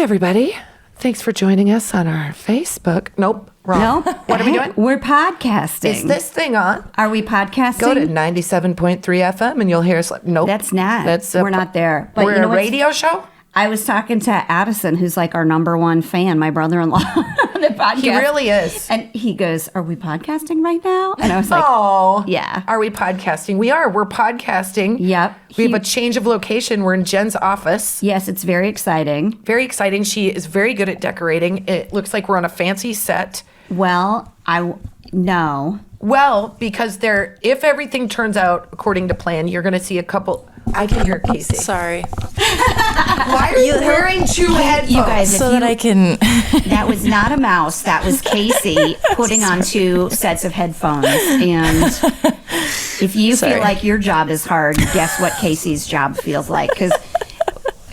everybody. Thanks for joining us on our Facebook. Nope, wrong. Nope. What are we doing? We're podcasting. Is this thing on? Are we podcasting? Go to 97.3 FM and you'll hear us. Nope. That's not. We're not there. But we're a radio show? I was talking to Addison, who's like our number one fan, my brother-in-law on the podcast. He really is. And he goes, are we podcasting right now? And I was like, oh, yeah. Are we podcasting? We are. We're podcasting. Yep. We have a change of location. We're in Jen's office. Yes, it's very exciting. Very exciting. She is very good at decorating. It looks like we're on a fancy set. Well, no. Well, because if everything turns out according to plan, you're going to see a couple. I can hear Casey. Sorry. Why are you wearing two headphones? You guys, so that I can. That was not a mouse. That was Casey putting on two sets of headphones. And if you feel like your job is hard, guess what Casey's job feels like? Because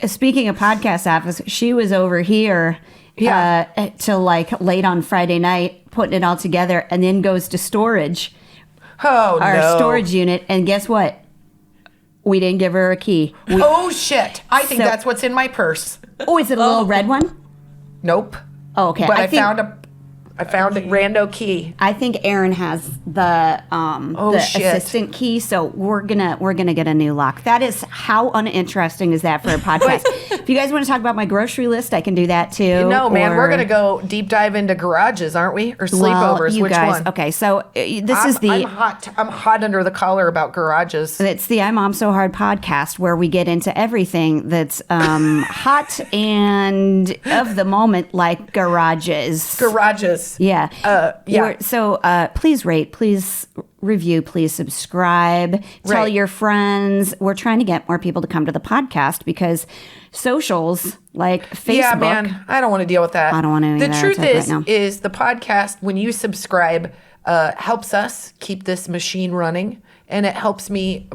speaking of podcast office, she was over here till like late on Friday night, putting it all together, and then goes to storage. Oh, our storage unit. And guess what? We didn't give her a key. Oh, shit. I think that's what's in my purse. Oh, is it a little red one? Nope. Oh, okay. But I found a rando key. I think Aaron has the assistant key, so we're gonna get a new lock. That is how uninteresting is that for a podcast? If you guys want to talk about my grocery list, I can do that too. No, man, we're gonna go deep dive into garages, aren't we? Or sleepovers? You Which guys, one? okay, so I'm hot under the collar about garages. It's the I'm Mom So Hard podcast where we get into everything that's hot and of the moment, like garages. Yeah. So please rate, please review, please subscribe, tell your friends. We're trying to get more people to come to the podcast because socials like Facebook. Yeah, man, I don't want to deal with that. I don't want to either. The truth is the podcast, when you subscribe, helps us keep this machine running, and it helps me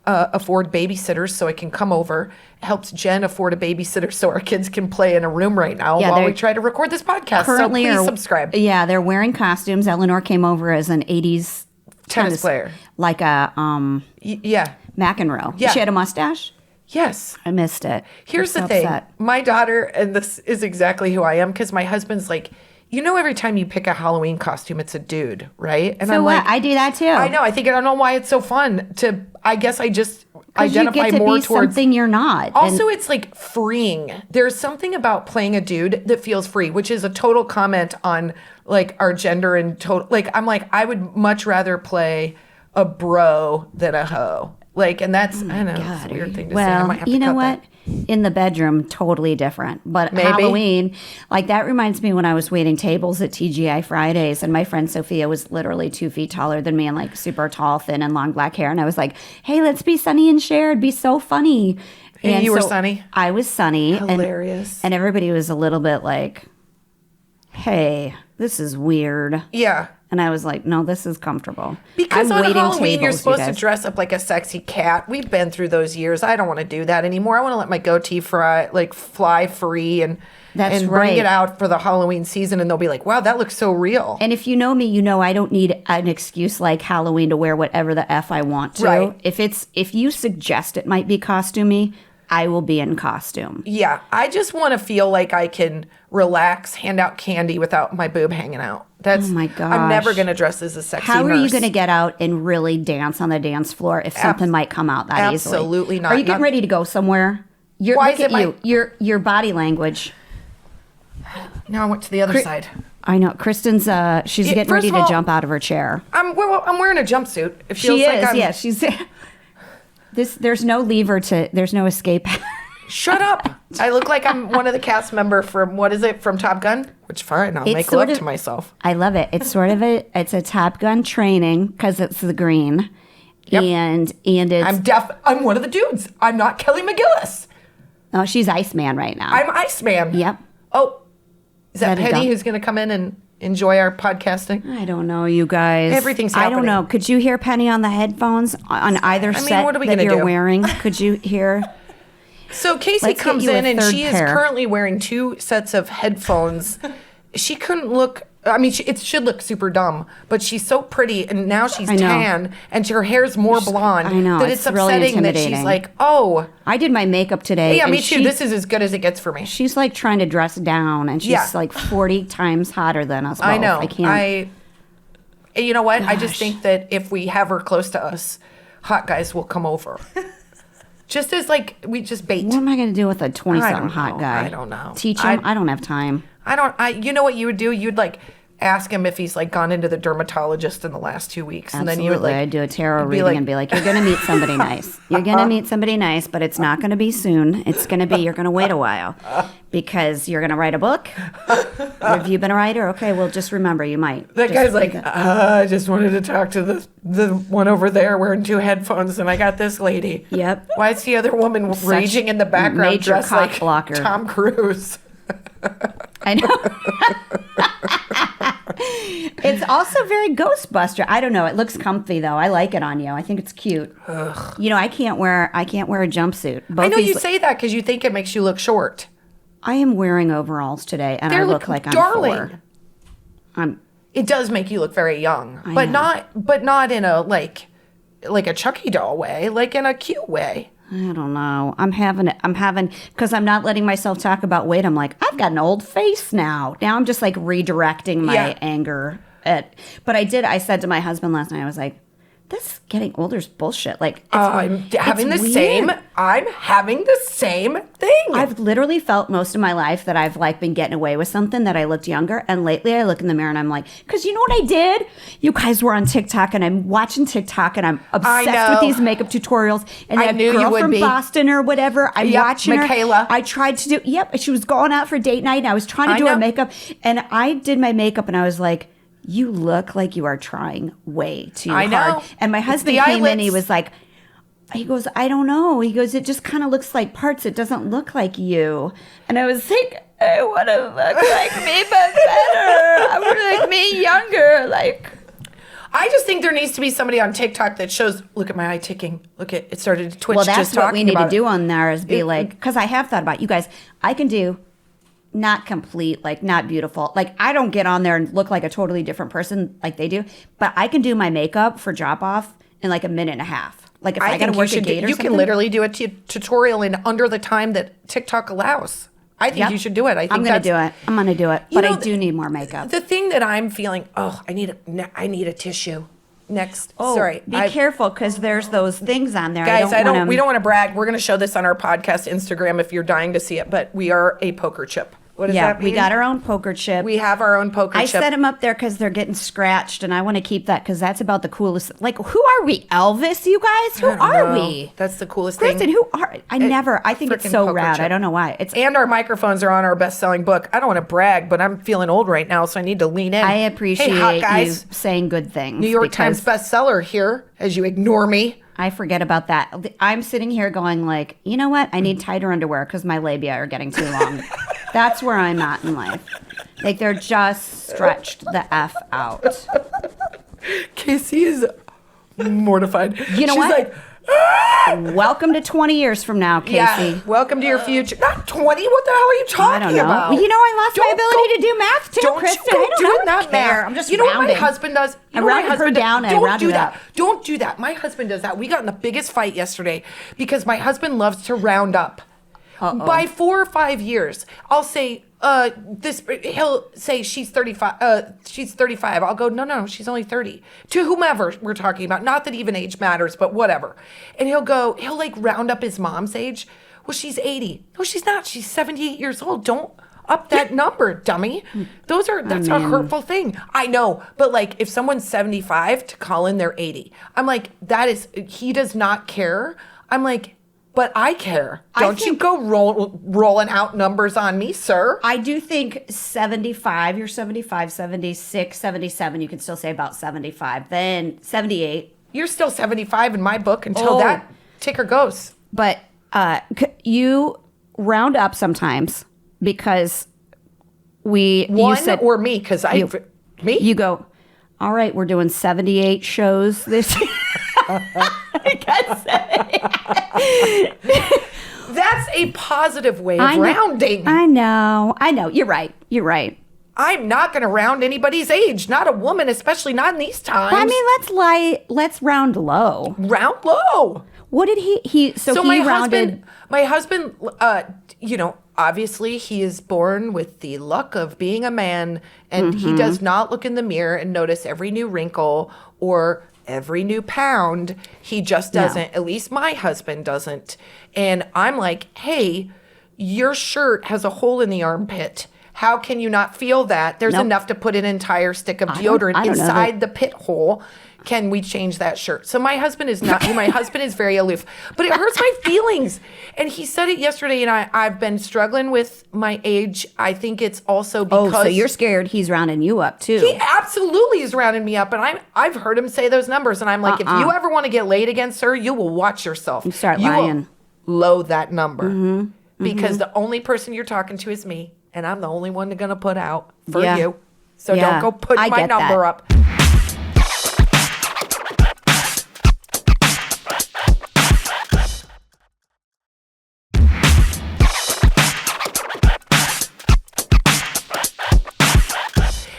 afford babysitters so I can come over. It helps Jen afford a babysitter so our kids can play in a room right now while we try to record this podcast. So please subscribe. Yeah, they're wearing costumes. Eleanor came over as an 80s tennis player. Like a McEnroe. Yeah. She had a mustache? Yes. I missed it. Here's the thing. My daughter, and this is exactly who I am, because my husband's like, every time you pick a Halloween costume, it's a dude, right? And so I'm like, I do that too. I know. I don't know why it's so fun to. I guess I just identify you get to more be towards something you're not. Also, it's like freeing. There's something about playing a dude that feels free, which is a total comment on like our gender and total. Like I'm like I would much rather play a bro than a hoe. Like, and that's I don't know, it's a weird thing to say. I might have to cut what? In the bedroom, totally different. But maybe. Halloween, like that reminds me when I was waiting tables at TGI Fridays, and my friend Sophia was literally 2 feet taller than me and like super tall, thin, and long black hair. And I was like, hey, let's be Sunny and Cher. It'd be so funny. And you were Sunny? I was Sunny. Hilarious. And everybody was a little bit like, hey, this is weird. Yeah. And I was like, no, this is comfortable. Because on Halloween, you're supposed to dress up like a sexy cat. We've been through those years. I don't want to do that anymore. I want to let my goatee fly free and bring it out for the Halloween season. And they'll be like, wow, that looks so real. And if you know me, you know I don't need an excuse like Halloween to wear whatever the F I want to. Right. If you suggest it might be costumey, I will be in costume. Yeah. I just want to feel like I can relax, hand out candy without my boob hanging out. Oh my gosh. I'm never going to dress as a sexy nurse. How are you going to get out and really dance on the dance floor if something might come out that easily? Absolutely not. Are you getting ready to go somewhere? Why is it your body language. Now I went to the other side. I know. Kristen's she's getting ready to jump out of her chair. I'm wearing a jumpsuit. It feels she's there's no there's no escape. Shut up. I look like I'm one of the cast member from from Top Gun? Which fine, I'll make love to myself. I love it. It's sort of it's a Top Gun training because it's the green. Yep. And it's I'm one of the dudes. I'm not Kelly McGillis. Oh, she's Iceman right now. I'm Iceman. Yep. Oh, is that Penny who's going to come in and enjoy our podcasting? I don't know, you guys. Everything's happening. I don't know. Could you hear Penny on the headphones on either set what are we that you're do? wearing? Could you hear? So Casey comes in and she is currently wearing 2 sets of headphones. She couldn't look I mean, it should look super dumb, but she's so pretty, and now she's tan, and her hair's more blonde. I know. That it's upsetting really that she's like, oh. I did my makeup today. Yeah, me too. This is as good as it gets for me. She's like trying to dress down, and she's like 40 times hotter than us both. I know. I can't. You know what? Gosh. I just think that if we have her close to us, hot guys will come over. Just as like, we just bait. What am I going to do with a 20-something hot guy? I don't know. Teach him? I don't have time. You know what you would do? You'd like ask him if he's like gone into the dermatologist in the last 2 weeks. Absolutely. And then you would like, I'd do a tarot reading and be like, you're going to meet somebody nice. You're going to meet somebody nice, but it's not going to be soon. It's going to be, you're going to wait a while because you're going to write a book. Have you been a writer? Okay, well, just remember, you might. That guy's like, I just wanted to talk to the one over there wearing 2 headphones, and I got this lady. Yep. Why is the other woman raging in the background dressed like blocker. Tom Cruise? I know. It's also very Ghostbuster. I don't know. It looks comfy though. I like it on you. I think it's cute. Ugh. You know, I can't wear a jumpsuit. I know you say that because you think it makes you look short. I am wearing overalls today, and I look like I'm darling. 4. It does make you look very young, but not in a like a Chucky doll way, like in a cute way. I don't know. I'm having, because I'm not letting myself talk about weight. I'm like, I've got an old face now. Now I'm just like redirecting my anger but I said to my husband last night, I was like, this getting older is bullshit. Like, I'm having the same thing. I've literally felt most of my life that I've like been getting away with something that I looked younger. And lately I look in the mirror and I'm like, because you know what I did? You guys were on TikTok and I'm watching TikTok and I'm obsessed with these makeup tutorials. And that girl from Boston or whatever, I'm watching Michaela. her. I tried to do, she was going out for date night and I was trying to do her makeup. And I did my makeup and I was like, you look like you are trying way too hard. And my husband came in, he was like, he goes, I don't know. He goes, it just kind of looks like parts. It doesn't look like you. And I was like, I want to look like me, but better. I want to look like me younger. Like, I just think there needs to be somebody on TikTok that shows, look at my eye ticking. Look at it started to twitch. Well, that's just what we need to do it. on there is be like, because I have thought about you guys. I can do not complete, like not beautiful. Like I don't get on there and look like a totally different person like they do, but I can do my makeup for drop off in like a minute and a half. Like if I got to work a gate or something. You can literally do a tutorial in under the time that TikTok allows. I think you should do it. I'm going to do it. I'm going to do it. But I do need more makeup. The thing that I'm feeling, I need a tissue. Next. Oh, sorry. Be careful because there's those things on there. Guys, we don't want to brag. We're going to show this on our podcast Instagram if you're dying to see it, but we are a poker chip. What does that mean? We got our own poker chip. We have our own poker chip. I set them up there because they're getting scratched, and I want to keep that because that's about the coolest. Like, who are we? Elvis, you guys? Who are we? That's the coolest thing. Kristin, who are? I think it's so rad. I don't know why. And our microphones are on our best-selling book. I don't want to brag, but I'm feeling old right now, so I need to lean in. I appreciate you saying good things. New York Times bestseller here, as you ignore me. I forget about that. I'm sitting here going like, you know what? I need tighter underwear because my labia are getting too long. That's where I'm at in life. Like they're just stretched the F out. Casey is mortified. You know what? She's like, welcome to 20 years from now, Casey. Yeah, welcome to your future. Not 20? What the hell are you talking about? Well, you know, I lost my ability to do math too, Kristin. I don't know that math. I'm just rounding. You know what my husband does? I rounded her down and I rounded up. Don't do that. My husband does that. We got in the biggest fight yesterday because my husband loves to round up. By 4 or 5 years, I'll say, he'll say she's 35. She's 35. I'll go, no, she's only 30. To whomever we're talking about. Not that even age matters, but whatever. And he'll like round up his mom's age. Well, she's 80. No, she's not. She's 78 years old. Don't up that number, dummy. That's a hurtful thing. I know. But like if someone's 75 to call in their 80, I'm like, he does not care. I'm like, but I care. Don't you go rolling out numbers on me, sir. I do think 75, you're 75, 76, 77, you can still say about 75. Then 78. You're still 75 in my book until that ticker goes. But you round up sometimes because you said, or me, because me? You go, all right, we're doing 78 shows this year. That's a positive way of rounding. I know. You're right. I'm not going to round anybody's age, not a woman, especially not in these times. I mean, let's round low. Round low. What did he my husband, obviously he is born with the luck of being a man, and he does not look in the mirror and notice every new wrinkle or every new pound. He just doesn't. At least my husband doesn't. And I'm like, hey, your shirt has a hole in the armpit. How can you not feel that? There's enough to put an entire stick of deodorant inside the pit hole. Can we change that shirt? So my husband is very aloof, but it hurts my feelings. And he said it yesterday, and I've been struggling with my age. I think it's also because... Oh, so you're scared he's rounding you up too. He absolutely is rounding me up, and I've heard him say those numbers, and I'm like, if you ever want to get laid again, sir, you will watch yourself. You start lying. Will low that number because the only person you're talking to is me. And I'm the only one going to put out for you. So don't go put my number up.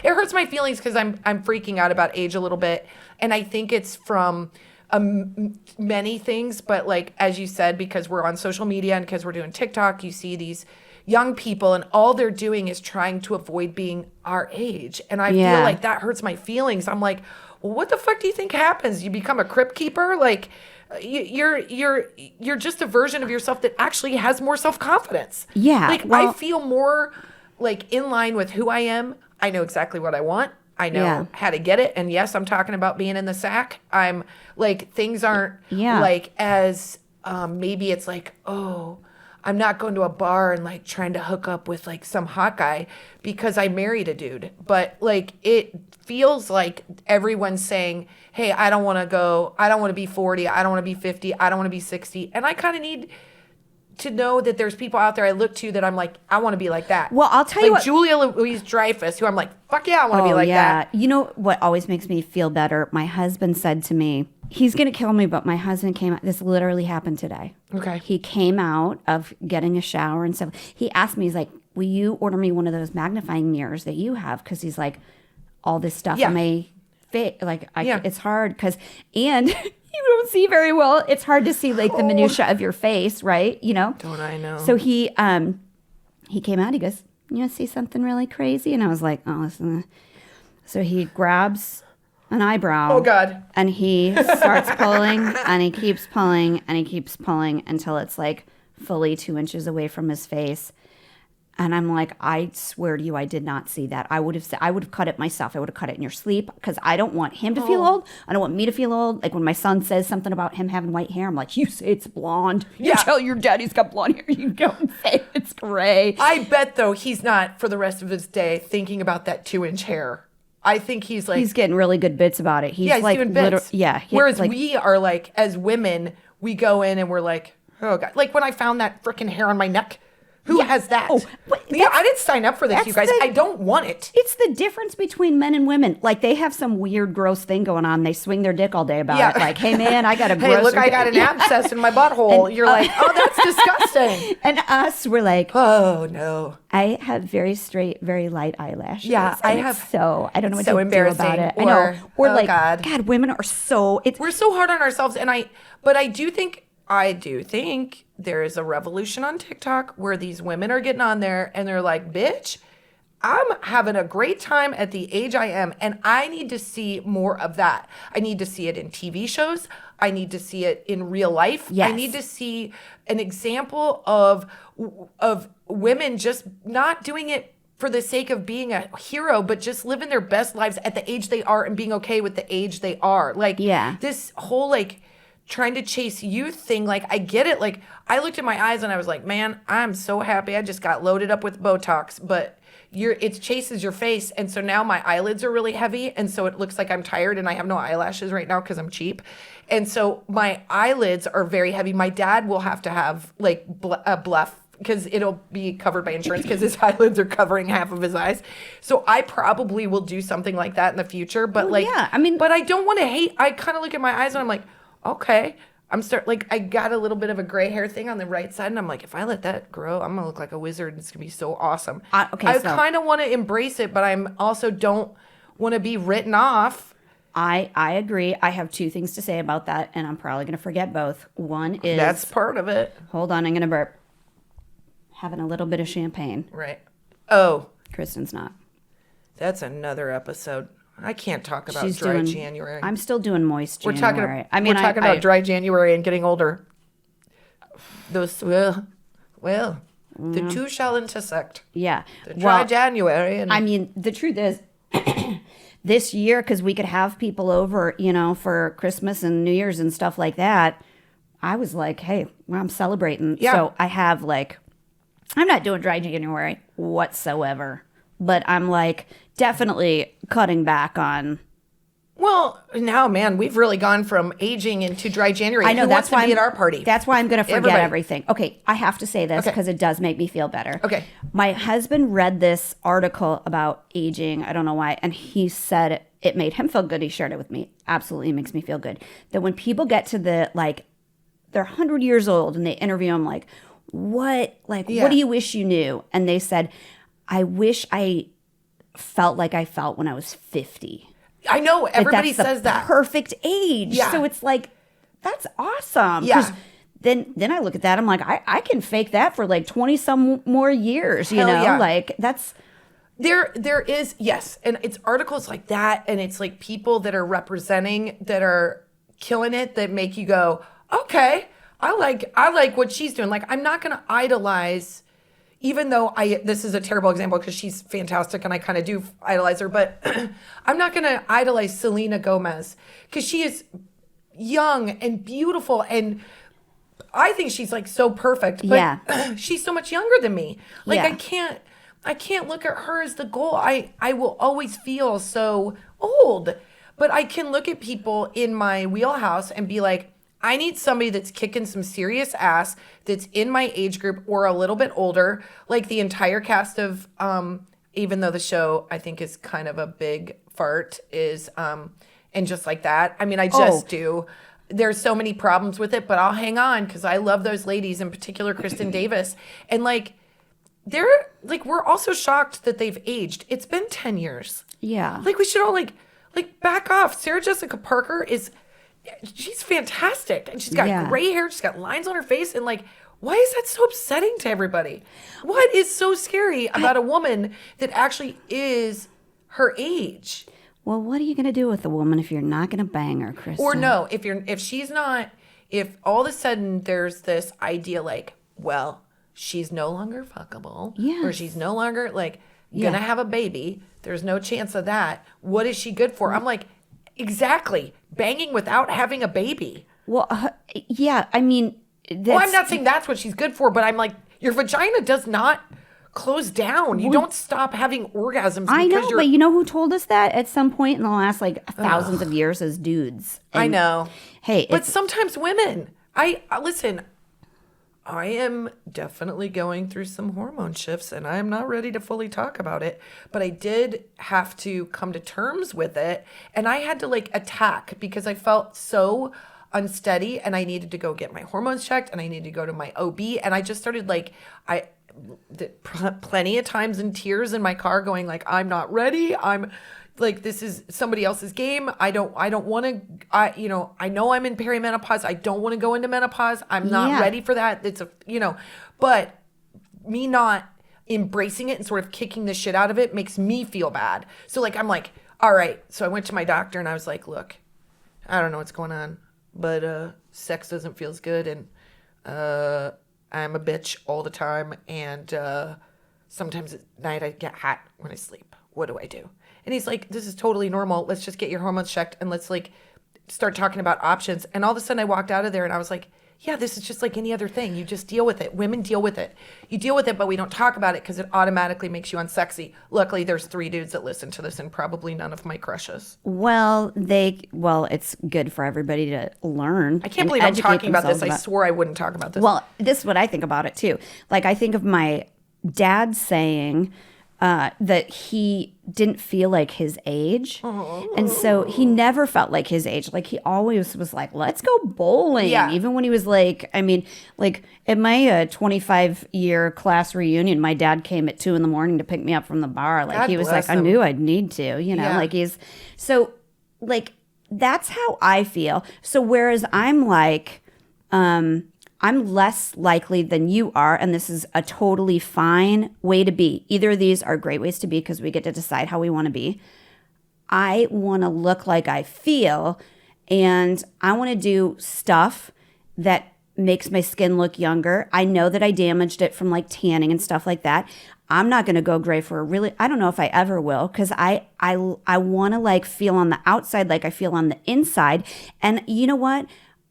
It hurts my feelings because I'm freaking out about age a little bit. And I think it's from many things. But like, as you said, because we're on social media and because we're doing TikTok, you see these young people, and all they're doing is trying to avoid being our age. And I feel like that hurts my feelings. I'm like, well, what the fuck do you think happens? You become a crypt keeper? Like, you're just a version of yourself that actually has more self-confidence. Yeah. Like, I feel more like in line with who I am. I know exactly what I want. I know how to get it. And yes, I'm talking about being in the sack. I'm like, things aren't like as, maybe it's like, oh, I'm not going to a bar and like trying to hook up with like some hot guy because I married a dude. But like, it feels like everyone's saying, hey, I don't want to be 40. I don't want to be 50. I don't want to be 60. And I kind of need to know that there's people out there I look to that I'm like, I want to be like that. Well, I'll tell you what. Julia Louise-Dreyfus, who I'm like, fuck yeah, I want to be like that. You know what always makes me feel better? My husband said to me, he's going to kill me, but my husband came out. This literally happened today. Okay. He came out of getting a shower and stuff. He asked me, he's like, will you order me one of those magnifying mirrors that you have? Because he's like, all this stuff on my face. Like, it's hard because, and you don't see very well. It's hard to see like the minutia of your face, right? You know? Don't I know? So he came out. He goes, you want to see something really crazy? And I was like, oh, listen. So he grabs an eyebrow. Oh, God. And he starts pulling, and he keeps pulling, and he keeps pulling until it's like fully 2 inches away from his face. And I'm like, I swear to you, I did not see that. I would have cut it myself. I would have cut it in your sleep because I don't want him to feel old. I don't want me to feel old. Like when my son says something about him having white hair, I'm like, you say it's blonde. You tell your dad he's got blonde hair. You go and say it's gray. I bet, though, he's not for the rest of his day thinking about that 2-inch hair. I think he's like... He's getting really good bits about it. He's like doing bits. Whereas like, we are like, as women, we go in and we're like, oh, God. Like when I found that freaking hair on my neck... Who has that? Oh, I didn't sign up for this, you guys. I don't want it. It's the difference between men and women. Like, they have some weird, gross thing going on. They swing their dick all day about it. Like, hey, man, I got a gross... Hey, look, I got an abscess in my butthole. And, you're like, oh, that's disgusting. And us, we're like... Oh, no. I have very straight, very light eyelashes. Yeah, I have... So, I don't know what to do about it. I know. We're like, God, women are so... We're so hard on ourselves. But I do think there is a revolution on TikTok where these women are getting on there and they're like, bitch, I'm having a great time at the age I am, and I need to see more of that. I need to see it in TV shows. I need to see it in real life. Yes. I need to see an example of women just not doing it for the sake of being a hero, but just living their best lives at the age they are and being okay with the age they are. Like, this whole, like, trying to chase youth thing, like, I get it. Like, I looked at my eyes and I was like, man, I'm so happy. I just got loaded up with Botox, but it chases your face. And so now my eyelids are really heavy. And so it looks like I'm tired and I have no eyelashes right now because I'm cheap. And so my eyelids are very heavy. My dad will have to have like a bluff because it'll be covered by insurance because his eyelids are covering half of his eyes. So I probably will do something like that in the future. But but I don't want to hate. I kind of look at my eyes and I'm like, okay, I got a little bit of a gray hair thing on the right side, and I'm like, if I let that grow, I'm gonna look like a wizard, and it's gonna be so awesome. I kind of want to embrace it, but I'm also don't want to be written off. I agree. I have two things to say about that, and I'm probably gonna forget both. One is that's part of it. Hold on, I'm gonna burp. Having a little bit of champagne. Right. Oh, Kristen's not. That's another episode. I can't talk about dry January. I'm still doing moist January. We're talking about dry January and getting older. Those the two shall intersect. Yeah. The dry January. And the truth is, this year, because we could have people over, for Christmas and New Year's and stuff like that, I was like, hey, I'm celebrating. Yeah. So I have I'm not doing dry January whatsoever. But I'm definitely cutting back on. Well, now, man, we've really gone from aging into dry January. I know. That's why I'm at our party. That's why I'm going to forget everything. Okay, I have to say this because it does make me feel better. Okay. My husband read this article about aging. I don't know why, and he said it made him feel good. He shared it with me. Absolutely makes me feel good. That when people get to they're 100 years old and they interview them what do you wish you knew? And they said, I wish I felt like I felt when I was 50. I know. Everybody says that. Perfect age. Yeah. So it's that's awesome. Yeah. Then I look at that. I'm like, I can fake that for 20 some more years. Yeah. That's. There is, yes. And it's articles like that. And it's people that are representing that are killing it that make you go, okay, I like what she's doing. I'm not going to idolize. Even though this is a terrible example because she's fantastic and I kind of do idolize her, but I'm not going to idolize Selena Gomez because she is young and beautiful and I think she's so perfect, but she's so much younger than me. I can't look at her as the goal. I will always feel so old, but I can look at people in my wheelhouse and be like, I need somebody that's kicking some serious ass, that's in my age group or a little bit older, like the entire cast of, even though the show I think is kind of a big fart, is, and just like that. I just do. There's so many problems with it, but I'll hang on because I love those ladies, in particular Kristin Davis. And they're we're also shocked that they've aged. It's been 10 years. Yeah. We should all back off. Sarah Jessica Parker she's fantastic and she's got gray hair. She's got lines on her face. And why is that so upsetting to everybody? What is so scary about a woman that actually is her age? Well, what are you going to do with a woman if you're not going to bang her, Kristen? Or no, if she's not, if all of a sudden there's this idea she's no longer fuckable or she's no longer gonna have a baby. There's no chance of that. What is she good for? I'm exactly. Banging without having a baby. Well, yeah, I'm not saying that's what she's good for, but I'm your vagina does not close down. You don't stop having orgasms. I know, but you know who told us that at some point in the last thousands of years as dudes? And, I know. Hey, but sometimes women. Listen. I am definitely going through some hormone shifts and I'm not ready to fully talk about it, but I did have to come to terms with it and I had to attack because I felt so unsteady and I needed to go get my hormones checked and I needed to go to my OB and I just started plenty of times in tears in my car going I'm not ready. I'm this is somebody else's game. I don't want to, I know I'm in perimenopause. I don't want to go into menopause. I'm not ready for that. It's but me not embracing it and sort of kicking the shit out of it makes me feel bad. So I'm all right. So I went to my doctor and I was like, look, I don't know what's going on, but sex doesn't feel as good. And I'm a bitch all the time. And sometimes at night I get hot when I sleep. What do I do? And he's like, this is totally normal. Let's just get your hormones checked and let's start talking about options. And all of a sudden I walked out of there and I was like, yeah, this is just like any other thing. You just deal with it. Women deal with it. You deal with it, but we don't talk about it because it automatically makes you unsexy. Luckily, there's 3 dudes that listen to this and probably none of my crushes. Well, it's good for everybody to learn. I can't believe I'm talking about this. I swore I wouldn't talk about this. Well, this is what I think about it too. I think of my dad saying, that he didn't feel like his age. And so he never felt like his age. Like he always was like, let's go bowling. Yeah. Even when he was like, I mean, like at my 25-year class reunion, my dad came at 2 a.m. to pick me up from the bar. Like God he was bless like, him. I knew I'd need to, you know, like so like, that's how I feel. So whereas I'm like, I'm less likely than you are, and this is a totally fine way to be. Either of these are great ways to be because we get to decide how we want to be. I want to look like I feel, and I want to do stuff that makes my skin look younger. I know that I damaged it from like tanning and stuff like that. I'm not going to go gray for I don't know if I ever will, because I want to like feel on the outside like I feel on the inside. And you know what?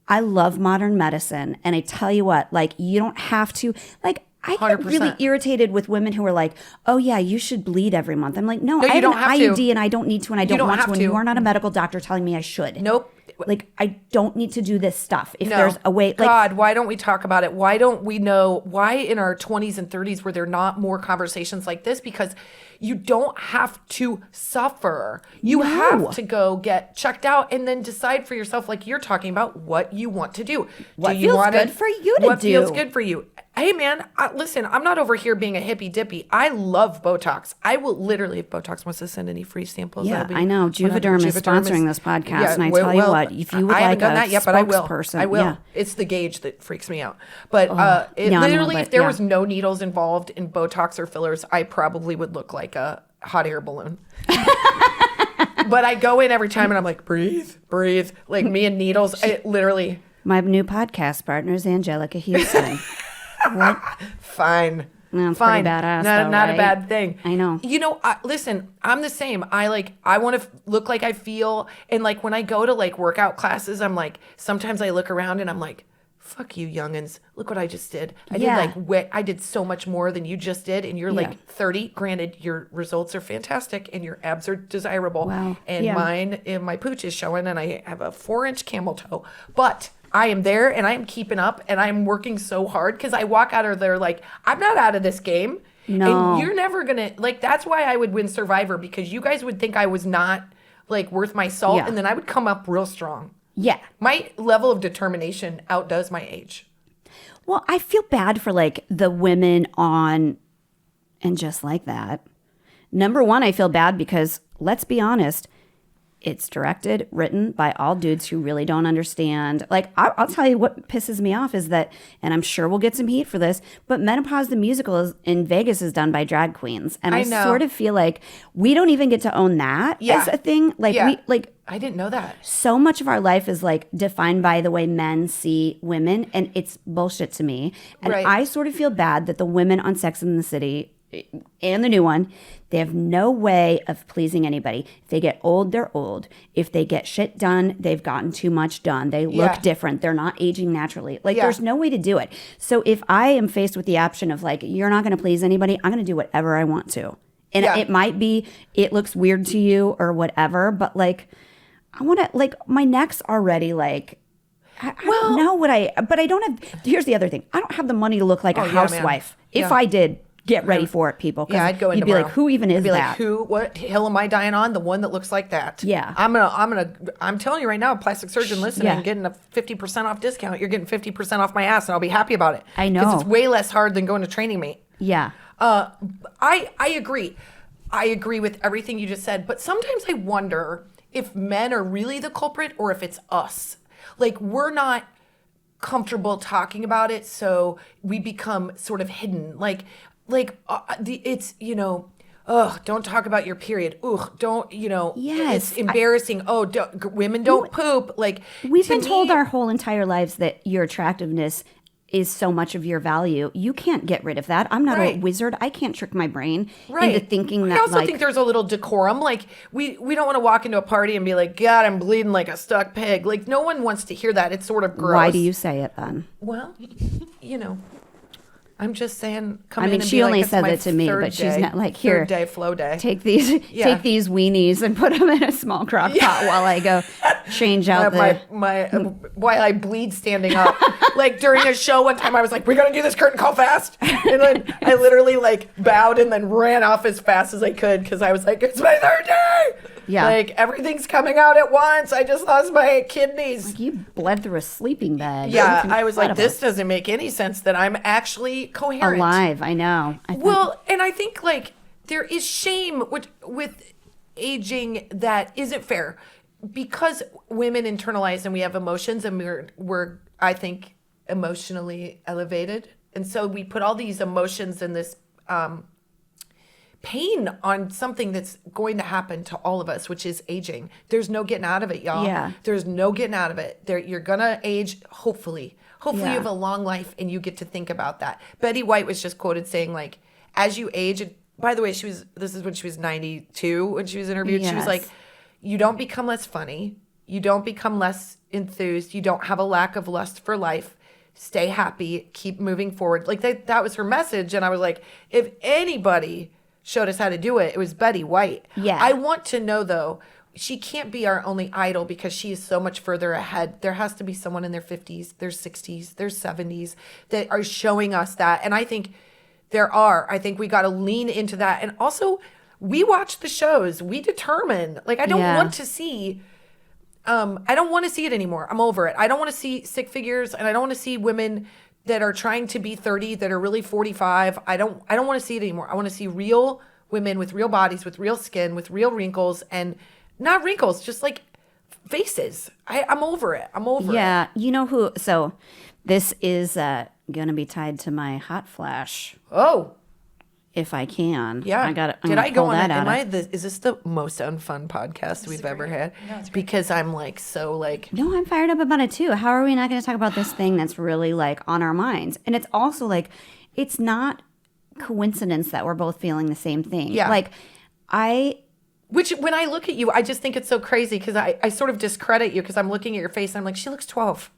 I love modern medicine. And I tell you what, like, you don't have to, like, I get 100%. really irritated with women who are like, oh, yeah, you should bleed every month. I'm like, no, I have don't an have IUD to. and I don't need to and I don't want to. have And to. you are not a medical doctor telling me I should. Nope. Like, I don't need to do this stuff. If No. there's a way, like, God, why don't we talk about it? Why don't we know why in our 20s and 30s were there not more conversations like this? Because you don't have to suffer. You have to go get checked out and then decide for yourself, like you're talking about, what you want to do. What do you feels want good for you to what do? feels good for you? Hey, man, listen, I'm not over here being a hippy dippy. I love Botox. I will literally, if Botox wants to send any free samples, yeah, that'll be I know. Juvederm is sponsoring this podcast. And I tell you what, if you would I haven't like done a that yet, but I will. spokesperson, I will. yeah. It's the gauge that freaks me out. But Yeah, I know, literally, but if there yeah. was no needles involved in Botox or fillers, I probably would look like a hot air balloon. But I go in every time and I'm like, breathe, breathe. Like me and needles, it literally. My new podcast partner is Angelica Houston. What? Fine. That's Fine. pretty badass, Not, though, not right? a bad thing. I know. You know, listen, I'm the same. I want to look like I feel. And like when I go to like workout classes, I'm like, sometimes I look around and I'm like, fuck you, youngins. Look what I just did. I did so much more than you just did. And you're like 30. Granted, your results are fantastic and your abs are desirable. Wow. And Yeah. mine, and my pooch is showing and I have a 4-inch camel toe. But I am there and I am keeping up and I'm working so hard because I walk out of there like, I'm not out of this game. No. And you're never going to, like, that's why I would win Survivor, because you guys would think I was not, like, worth my salt. Yeah. And then I would come up real strong. Yeah. My level of determination outdoes my age. Well, I feel bad for like the women on And Just Like That. Number one, I feel bad because, let's be honest, it's directed, written by all dudes who really don't understand. Like, I'll tell you what pisses me off is that, and I'm sure we'll get some heat for this, but Menopause the Musical in Vegas is done by drag queens. And I know. sort of feel like we don't even get to own that as a thing. Like, I didn't know that. so much of our life is like defined by the way men see women, and it's bullshit to me. And Right. I sort of feel bad that the women on Sex and the City and the new one, they have no way of pleasing anybody. If they get old, they're old. If they get shit done, they've gotten too much done. They look different. They're not aging naturally. Like, there's no way to do it. So if I am faced with the option of like, you're not going to please anybody, I'm going to do whatever I want to. And it might be, it looks weird to you or whatever, but like, I want to, like, my neck's already like, I don't know what but I don't have, here's the other thing. I don't have the money to look like a housewife. Man. If I did, get ready for it, people. Yeah, I'd go in You'd be tomorrow. like, who even is I'd be that? like, who? What hill am I dying on? The one that looks like that. Yeah. I'm telling you right now, plastic surgeon listening, getting a 50% off discount. You're getting 50% off my ass, and I'll be happy about it. I know. Because it's way less hard than going to Training Mate. Yeah. I agree. I agree with everything you just said, but sometimes I wonder if men are really the culprit or if it's us. Like, we're not comfortable talking about it, so we become sort of hidden. It's, you know, don't talk about your period. Don't, you know, Yes, it's embarrassing. Women don't poop. Like, We've been told our whole entire lives that your attractiveness is so much of your value. You can't get rid of that. I'm not a wizard. I can't trick my brain into thinking that. I also think there's a little decorum. Like, we don't want to walk into a party and be like, God, I'm bleeding like a stuck pig. Like, no one wants to hear that. It's sort of gross. Why do you say it then? Well, you know, I'm just saying, she only said that to me, but she's not like, here, third day, flow day. Take these weenies and put them in a small crock pot while I go change out while I bleed standing up. Like during a show one time, I was like, we're going to do this curtain call fast. And then I literally like bowed and then ran off as fast as I could because I was like, it's my third day. Yeah. Like everything's coming out at once. I just lost my kidneys. Like you bled through a sleeping bag. Yeah. I was like, this doesn't make any sense that I'm actually coherent. Alive. I know. And I think like there is shame with aging that isn't fair because women internalize and we have emotions and we're I think emotionally elevated. And so we put all these emotions and this pain on something that's going to happen to all of us, which is aging. There's no getting out of it, y'all. Yeah. There's no getting out of it. You're going to age, hopefully. Hopefully you have a long life and you get to think about that. Betty White was just quoted saying, like, as you age, and by the way, this is when she was 92 when she was interviewed. Yes. She was like, you don't become less funny. You don't become less enthused. You don't have a lack of lust for life. Stay happy. Keep moving forward. Like that was her message. And I was like, if anybody showed us how to do it, it was Betty White. Yeah. I want to know, though, she can't be our only idol because she is so much further ahead. There has to be someone in their 50s, their 60s, their 70s that are showing us that. And I think there are. I think we got to lean into that. And also, we watch the shows. We determine. Like, I don't want to see... I don't want to see it anymore. I'm over it. I don't want to see sick figures, and I don't want to see women that are trying to be 30 that are really 45. I don't want to see it anymore. I want to see real women with real bodies, with real skin, with real wrinkles, and not wrinkles, just like faces. I'm over it. I'm over it. Yeah. You know who? So this is going to be tied to my hot flash. Oh. If I can. Yeah. Did I go on it? Is this the most unfun podcast we've ever had? No, it's great. Because I'm like, so like. No, I'm fired up about it too. How are we not going to talk about this thing that's really like on our minds? And it's also like, it's not coincidence that we're both feeling the same thing. Yeah. Like Which when I look at you, I just think it's so crazy because I sort of discredit you because I'm looking at your face and I'm like, she looks 12.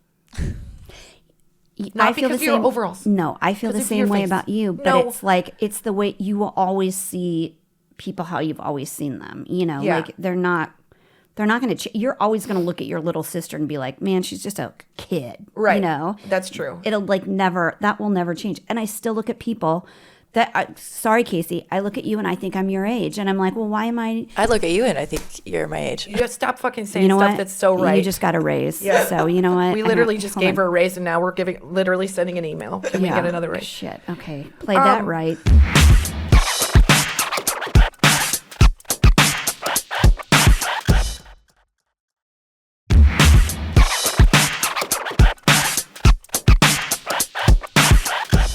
Not I feel because of your overalls. No, I feel the same way about you. But it's like, it's the way you will always see people how you've always seen them. You know, like they're not going to, you're always going to look at your little sister and be like, man, she's just a kid. Right. You know? That's true. It'll like that will never change. And I still look at people that, sorry, Casey, I look at you and I think I'm your age. And I'm like, well, why am I? I look at you and I think you're my age. You just stop fucking saying stuff that's so right. You just got a raise. Yeah. So you know what? We literally just gave her a raise and now we're literally sending an email. Can we get another raise? Shit. Okay. Play that right.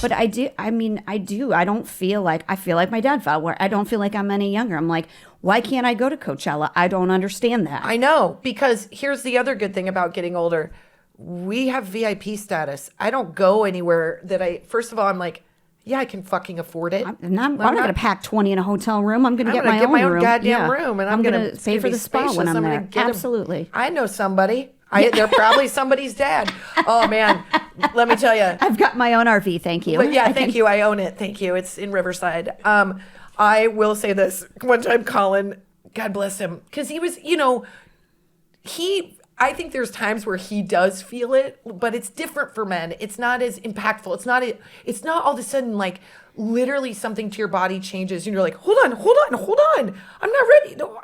But I do. I don't feel like my dad felt, where I don't feel like I'm any younger. I'm like, why can't I go to Coachella? I don't understand that. I know, because here's the other good thing about getting older. We have VIP status. I don't go anywhere first of all, I'm like, yeah, I can fucking afford it. I'm not going to pack 20 in a hotel room. I'm going to get my own goddamn room. And I'm going to pay for the spa when I'm there. Absolutely. I know somebody. They're probably somebody's dad. Oh, man. Let me tell you. I've got my own RV. Thank you. But yeah, thank you. I own it. Thank you. It's in Riverside. I will say this. One time, Colin, God bless him, because he was, I think there's times where he does feel it, but it's different for men. It's not as impactful. It's not all of a sudden like literally something to your body changes and you're like, hold on. I'm not ready. No,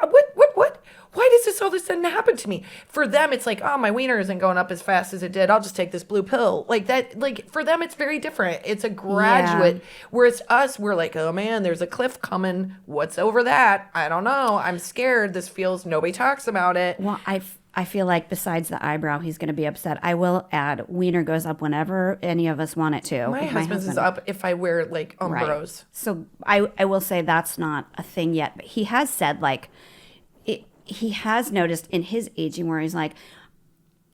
what? Why does this all of a sudden happen to me? For them, it's like, oh, my wiener isn't going up as fast as it did. I'll just take this blue pill. Like that, like for them, it's very different. It's a graduate. Yeah. Whereas us, we're like, oh man, there's a cliff coming. What's over that? I don't know. I'm scared. Nobody talks about it. Well, I feel like besides the eyebrow, he's going to be upset. I will add, wiener goes up whenever any of us want it to. My husband's is up if I wear like umbros. Right. So I will say that's not a thing yet. But he has said like, he has noticed in his aging where he's like,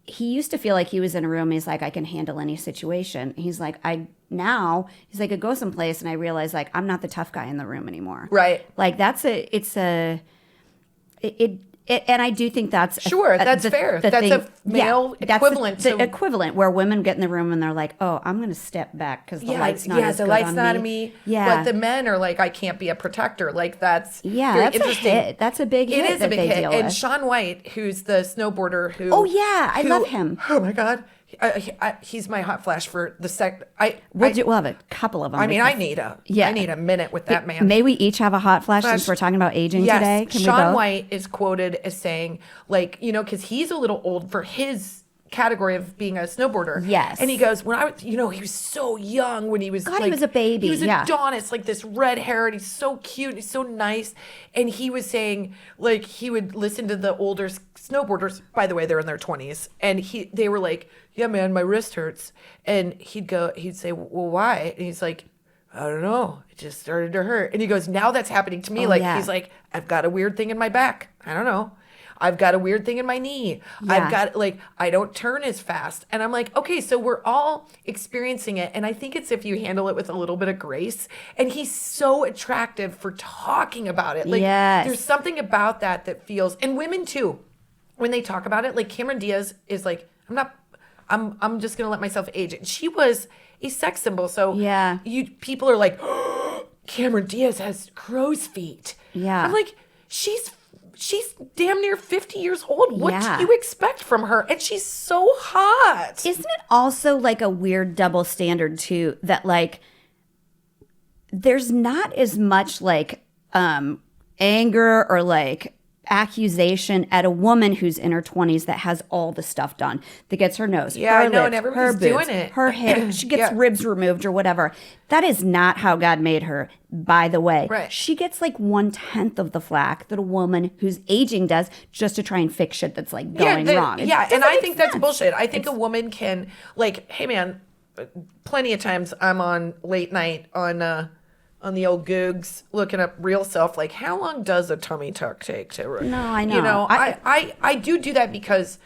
he used to feel like he was in a room. He's like, I can handle any situation. He's like, I go someplace and I realize like, I'm not the tough guy in the room anymore. Right. Like it And I do think that's that's fair. That's thing, a male equivalent. That's the equivalent where women get in the room and they're like, "Oh, I'm going to step back because the light's not as the good light's on not me." on me. Yeah, but the men are like, "I can't be a protector." Like that's that's interesting. a hit. That's a big hit. It is a big hit. And with. Shaun White, who's the snowboarder, I love him. Oh my God. He's my hot flash for the sec. We'll have a couple of them. I mean, I need a minute with that man. May we each have a hot flash since we're talking about aging today? Can Shaun White is quoted as saying, like, because he's a little old for his category of being a snowboarder. Yes. And he goes, when I was, he was so young when he was he was a baby. He was Adonis, like this red hair, and he's so cute, and he's so nice. And he was saying, like, he would listen to the older snowboarders, by the way, they're in their 20s, and they were like, yeah, man, my wrist hurts. And he'd say, well, why? And he's like, I don't know. It just started to hurt. And he goes, now that's happening to me. He's like, I've got a weird thing in my back. I don't know. I've got a weird thing in my knee. Yeah. I've got, I don't turn as fast. And I'm like, okay, so we're all experiencing it. And I think it's if you handle it with a little bit of grace. And he's so attractive for talking about it. There's something about that feels, and women too, when they talk about it, like Cameron Diaz is like, I'm just going to let myself age. And she was a sex symbol. So people are like, oh, Cameron Diaz has crow's feet. Yeah. I'm like, she's damn near 50 years old. What do you expect from her? And she's so hot. Isn't it also like a weird double standard too, that like there's not as much like anger or like accusation at a woman who's in her 20s that has all the stuff done, that gets her nose, her lips, and everybody's her boobs, doing it. Her hair, she gets ribs removed or whatever. That is not how God made her, by the way. Right. She gets like 1/10 of the flack that a woman who's aging does, just to try and fix shit that's like going wrong. And I think that's bullshit. I think a woman can, like, hey man, plenty of times I'm on late night on the old Googs looking up real self, like, how long does a tummy tuck take to? No, I know. I do that because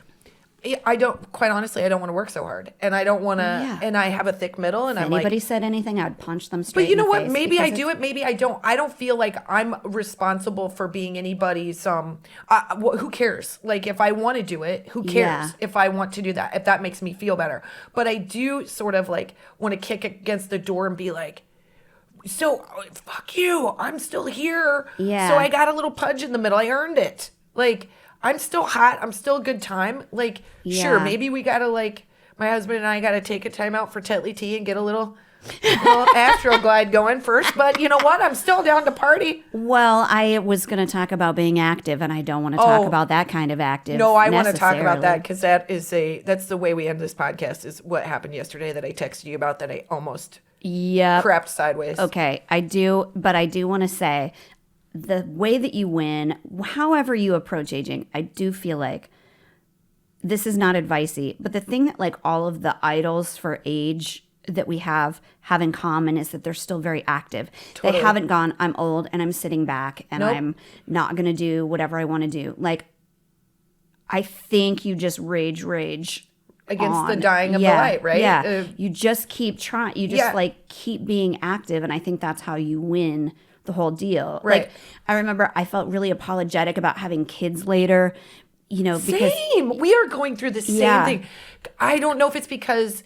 I don't, quite honestly, I don't want to work so hard, and I don't want to, and I have a thick middle, and if I'm like, anybody said anything, I'd punch them straight. But you know what? Face, maybe I do it. Maybe I don't. I don't feel like I'm responsible for being anybody's. Who cares? Like, if I want to do it, who cares? Yeah. If I want to do that, if that makes me feel better. But I do sort of like want to kick against the door and be like, so fuck you. I'm still here. Yeah. So I got a little pudge in the middle. I earned it. Like, I'm still hot. I'm still a good time. Like, sure, maybe we gotta, like, my husband and I gotta take a time out for Tetley tea and get a little Astroglide going first. But you know what? I'm still down to party. Well, I was going to talk about being active, and I don't want to talk about that kind of active. No, I want to talk about that because that's the way we end this podcast, is what happened yesterday that I texted you about that I almost crapped sideways. Okay, I do want to say, the way that you win, however you approach aging, I do feel like this is not advicey, but the thing that like all of the idols for age that we have in common is that they're still very active. Totally. They haven't gone, I'm old and I'm sitting back and I'm not going to do whatever I want to do. Like, I think you just rage against the dying of the light, right? Yeah. You just keep trying. You just like keep being active. And I think that's how you win the whole deal. Right. Like, I remember I felt really apologetic about having kids later, because same. We are going through the same thing. I don't know if it's because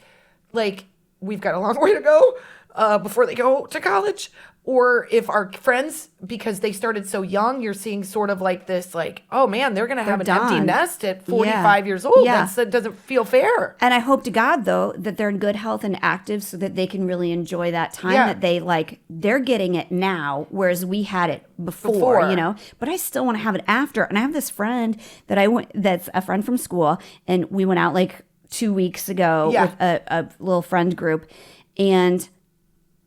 like we've got a long way to go before they go to college, or if our friends, because they started so young, you're seeing sort of like this, like, oh man, they're going to have an empty nest at 45 years old. That doesn't feel fair. And I hope to God, though, that they're in good health and active so that they can really enjoy that time that they're getting it now, whereas we had it before. But I still want to have it after. And I have this friend that's a friend from school, and we went out like 2 weeks ago with a little friend group, and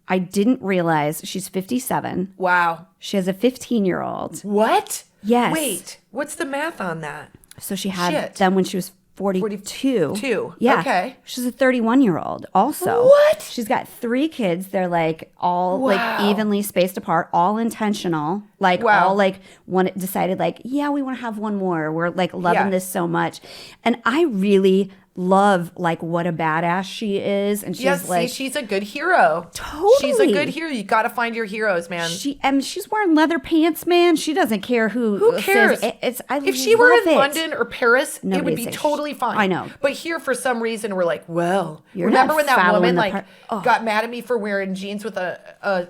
I didn't realize she's 57. Wow. She has a 15-year-old. What? Yes. Wait, what's the math on that? So she had them when she was 42. Yeah. Okay. She's a 31-year-old also. What? She's got 3 kids. They're like all like evenly spaced apart, all intentional. Like all like one decided like, we want to have one more. We're like loving this so much. And I really love like what a badass she is, and she's she's a good hero. Totally, she's a good hero. You got to find your heroes, man. She's wearing leather pants, man. She doesn't care who cares. If she were in London or Paris, it would be totally fine. I know, but here for some reason we're like, well, remember when that woman got mad at me for wearing jeans with a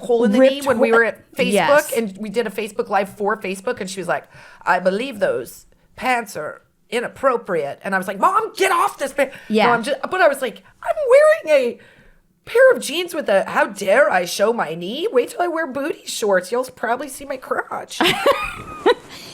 hole in the knee when we were at Facebook and we did a Facebook Live for Facebook, and she was like, I believe those pants are inappropriate, and I was like, Mom, get off this pants. Yeah. No, but I was like, I'm wearing a pair of jeans with how dare I show my knee? Wait till I wear booty shorts. You'll probably see my crotch.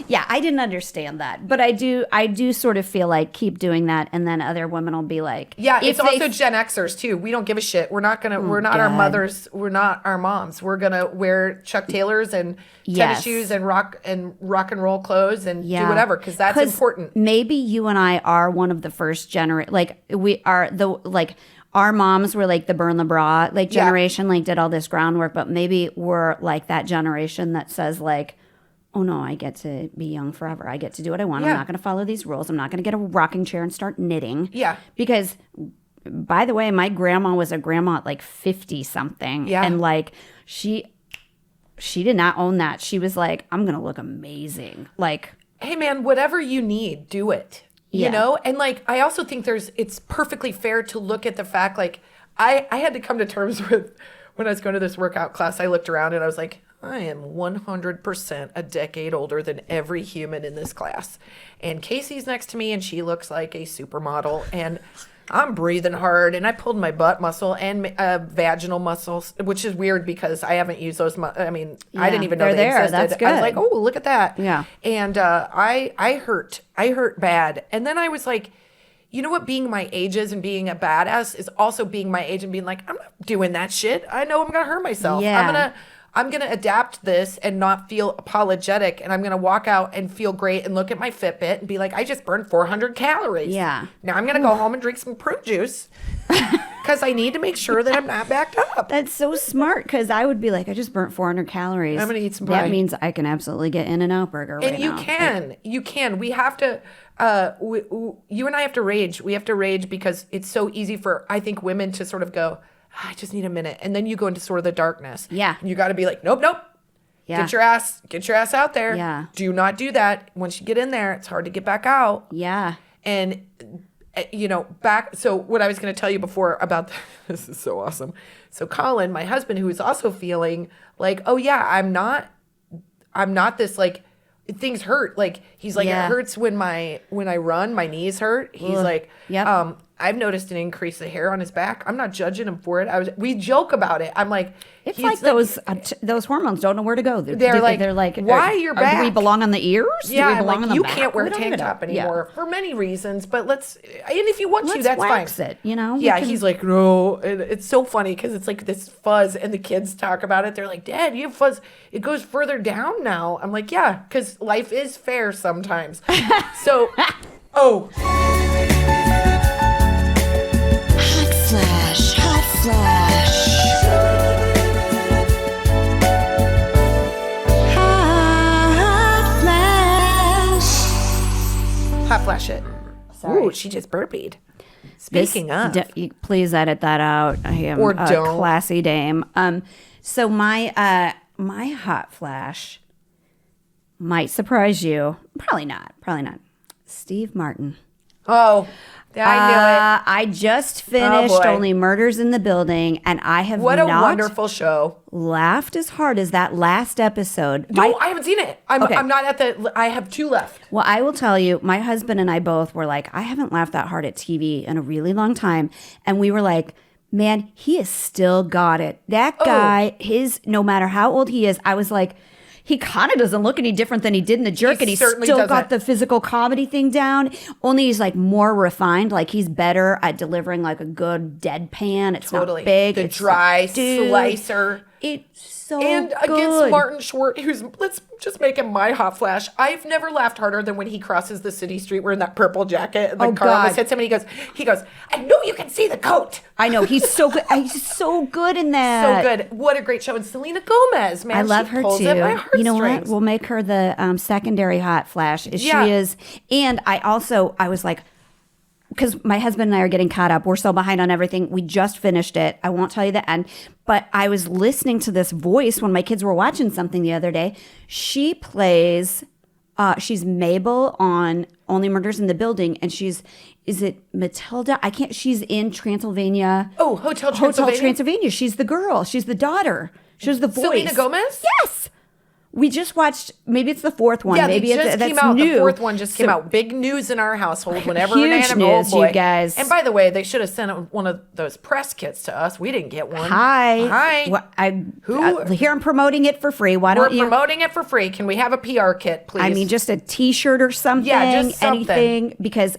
Yeah, I didn't understand that, but I do sort of feel like keep doing that, and then other women will be like, yeah, it's also Gen Xers too. We don't give a shit. We're not our mothers. We're not our moms. We're gonna wear Chuck Taylors and tennis shoes and rock and roll clothes and do whatever, because that's important. Maybe you and I are one of the first generation. Like we are our moms were like the burn the bra generation, did all this groundwork, but maybe we're like that generation that says like, oh no, I get to be young forever. I get to do what I want. I'm not going to follow these rules. I'm not going to get a rocking chair and start knitting. Yeah. Because, by the way, my grandma was a grandma at 50 something. Yeah. And she did not own that. She was like, I'm going to look amazing. Hey man, whatever you need, do it. You know? And I also think it's perfectly fair to look at the fact, I had to come to terms with, when I was going to this workout class, I looked around and I was like, I am 100% a decade older than every human in this class. And Casey's next to me and she looks like a supermodel, and I'm breathing hard, and I pulled my butt muscle and vaginal muscles, which is weird because I haven't used those. I didn't even know they existed. That's good. I was like, oh, look at that. Yeah. And I hurt bad. And then I was like, you know what being my age is, and being a badass is also being my age and being like, I'm not doing that shit. I know I'm going to hurt myself. Yeah. I'm going to adapt this and not feel apologetic, and I'm going to walk out and feel great and look at my Fitbit and be like, I just burned 400 calories. Yeah. Now I'm going to go home and drink some prune juice because I need to make sure that I'm not backed up. That's so smart, because I would be like, I just burnt 400 calories. I'm going to eat some pie. That means I can absolutely get In-N-Out Burger right now. And you can. We have to, you and I have to rage. We have to rage because it's so easy for, I think, women to sort of go, I just need a minute. And then you go into sort of the darkness. Yeah. And you got to be like, nope. Yeah. Get your ass out there. Yeah. Do not do that. Once you get in there, it's hard to get back out. Yeah. And, so what I was going to tell you before about, this is so awesome. So Colin, my husband, who is also feeling like, oh yeah, I'm not this things hurt. He's like, it hurts when I run, my knees hurt. He's like, I've noticed an increase of hair on his back. I'm not judging him for it. We joke about it. I'm like, it's like those hormones don't know where to go. They're like, why your back? Do we belong on the ears? Yeah, do we belong on the you back? Can't wear a tank top anymore for many reasons. But and if you want to, that's wax fine. It, you know. Yeah, he's like, no. And it's so funny because it's like this fuzz, and the kids talk about it. They're like, Dad, you have fuzz. It goes further down now. I'm like, yeah, because life is fair sometimes. So, Hot flash. Hot flash it. Sorry. Ooh, she just burpied. Speaking of. Please edit that out. I am or a don't. Classy dame. So my hot flash might surprise you. Probably not. Steve Martin. Oh, I knew it. I just finished Only Murders in the Building, and I have what a wonderful show. Laughed as hard as that last episode. No, I haven't seen it. I'm not at the. I have 2 left. Well, I will tell you, my husband and I both were like, I haven't laughed that hard at TV in a really long time, and we were like, man, he has still got it. That guy, no matter how old he is, I was like, he kind of doesn't look any different than he did in The Jerk, and he's still got the physical comedy thing down. Only he's more refined. He's better at delivering a good deadpan. It's not big. The dry slicer. It's so and good. Against Martin Short, let's just make him my hot flash. I've never laughed harder than when he crosses the city street wearing that purple jacket and the car almost hits him, and he goes, I know you can see the coat. I know, he's so good. He's so good in that. So good. What a great show. And Selena Gomez, man. I love her too. You know what? We'll make her the secondary hot flash. She is. And I was like, because my husband and I are getting caught up. We're so behind on everything. We just finished it. I won't tell you the end. But I was listening to this voice when my kids were watching something the other day. She plays, she's Mabel on Only Murders in the Building. And is it Matilda? She's in Transylvania. Oh, Hotel Transylvania. Hotel Transylvania. She's the girl. She's the daughter. She's the voice. Selena Gomez? Yes. We just watched, maybe it's the fourth one. Yeah, maybe that's came out. New. The fourth one just came out. Big news in our household whenever Huge news, you guys. And by the way, they should have sent one of those press kits to us. We didn't get one. Hi. Well, here I'm promoting it for free. Why don't you? We're promoting it for free. Can we have a PR kit, please? I mean, just a T-shirt or something. Yeah, just something. Anything. Because